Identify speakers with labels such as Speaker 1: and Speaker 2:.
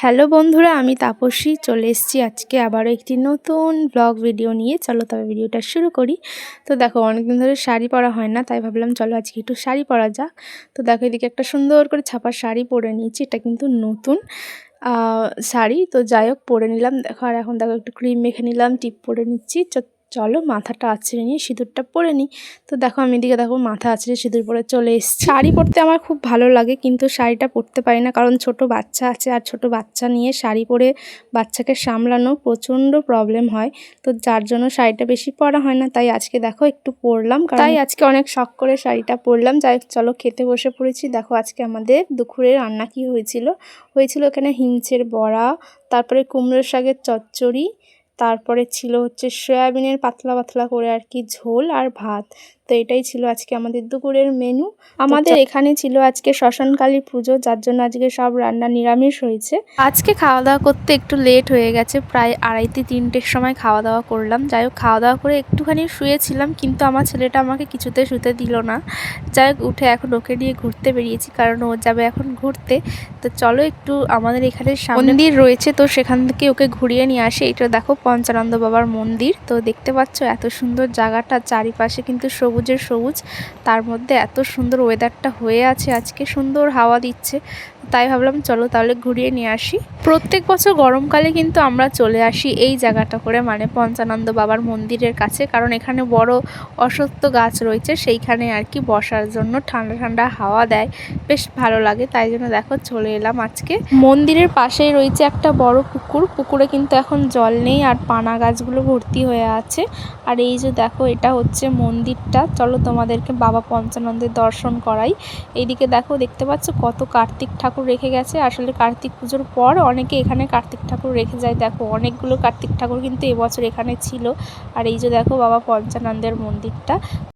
Speaker 1: Hello বন্ধুরা, আমি তাপসী চলে এসেছি আজকে আবারও একটি নতুন ব্লগ ভিডিও নিয়ে। চলো তবে ভিডিওটা শুরু করি। তো দেখো, অনেকদিন ধরে শাড়ি পরা হয় না, তাই ভাবলাম চলো আজকে একটু শাড়ি পরা যাক। তো দেখো, এদিকে একটা সুন্দর করে ছাপা শাড়ি পরে নিয়েছি। এটা কিন্তু নতুন শাড়ি। তো যাই হোক, পরে নিলাম। দেখো, আর এখন দেখো একটু ক্রিম মেখে নিলাম, টিপ পরে নিচ্ছি। চলো মাথাটা আঁচড়ে নিয়ে সিঁদুরটা পরে নিই। তো দেখো, আমি এদিকে দেখো মাথা আঁচড়ে সিঁদুর পরে চলে এসেছি। শাড়ি পরতে আমার খুব ভালো লাগে, কিন্তু শাড়িটা পরতে পারি না, কারণ ছোট বাচ্চা আছে। আর ছোট বাচ্চা নিয়ে শাড়ি পরে বাচ্চাকে সামলানো প্রচণ্ড প্রবলেম হয়। তো যার জন্য শাড়িটা বেশি পরা হয় না। তাই আজকে দেখো একটু পরলাম, তাই আজকে অনেক শখ করে শাড়িটা পরলাম। যাই হোক, চলো খেতে বসে পড়েছি। দেখো আজকে আমাদের দুপুরে রান্না কি হয়েছিল এখানে হিঞ্চের বড়া, তারপরে কুমড়ো শাকের চচ্চড়ি, তারপরে ছিল হচ্ছে সয়াবিনের পাতলা পাতলা করে আর কি ঝোল আর ভাত। তো এটাই ছিল আজকে আমাদের দুপুরের মেনু। আমাদের এখানে ছিল আজকে শ্মশানকালী পুজো, যার জন্য আজকে সব রান্না নিরামিষ হয়েছে। আজকে খাওয়া দাওয়া করতে একটু লেট হয়ে গেছে, প্রায় 2:30-3টের সময় খাওয়া দাওয়া করলাম। যাই হোক, খাওয়া দাওয়া করে একটুখানি শুয়েছিলাম, কিন্তু আমার ছেলেটা আমাকে কিছুতে শুতে দিল না। যাই হোক, উঠে এখন ওকে নিয়ে ঘুরতে বেরিয়েছি, কারণ ও যাবে এখন ঘুরতে। তো চলো একটু আমাদের এখানে মন্দির রয়েছে, তো সেখান থেকে ওকে ঘুরিয়ে নিয়ে আসে। এটা দেখো পঞ্চানন্দ বাবার মন্দির। তো দেখতে পাচ্ছ এত সুন্দর জায়গাটা, চারিপাশে কিন্তু সবুজের সবুজ, তার মধ্যে এত সুন্দর ওয়েদারটা হয়ে আছে আজকে, সুন্দর হাওয়া দিচ্ছে। তাই ভাবলাম চলো তাহলে ঘুরিয়ে নিয়ে আসি। প্রত্যেক বছর গরমকালে কিন্তু আমরা চলে আসি এই জায়গাটা করে, মানে পঞ্চানন্দ বাবার মন্দিরের কাছে, কারণ এখানে বড় অশ্বত্থ গাছ রয়েছে, সেইখানে আর কি বসার জন্য ঠান্ডা ঠান্ডা হাওয়া দেয়, বেশ ভালো লাগে। তাই জন্য দেখো চলে এলাম আজকে। মন্দিরের পাশেই রয়েছে একটা বড় পুকুর, পুকুরে কিন্তু এখন জল নেই, আর পানা গাছগুলো ভর্তি হয়ে আছে। আর এই যে দেখো, এটা হচ্ছে মন্দিরটা। চলো তোমাদেরকে বাবা পঞ্চানন্দের দর্শন করাই। এইদিকে দেখো, দেখতে পাচ্ছ কত কার্তিক ঠাকুর রেখে গেছে। আসলে কার্তিক পুজোর পর অনেকে এখানে কার্তিক ঠাকুর রেখে যায়। দেখো অনেকগুলো কার্তিক ঠাকুর কিন্তু এবছর এখানে ছিল। আর এই যে দেখো বাবা পঞ্চানন্দের মন্দিরটা।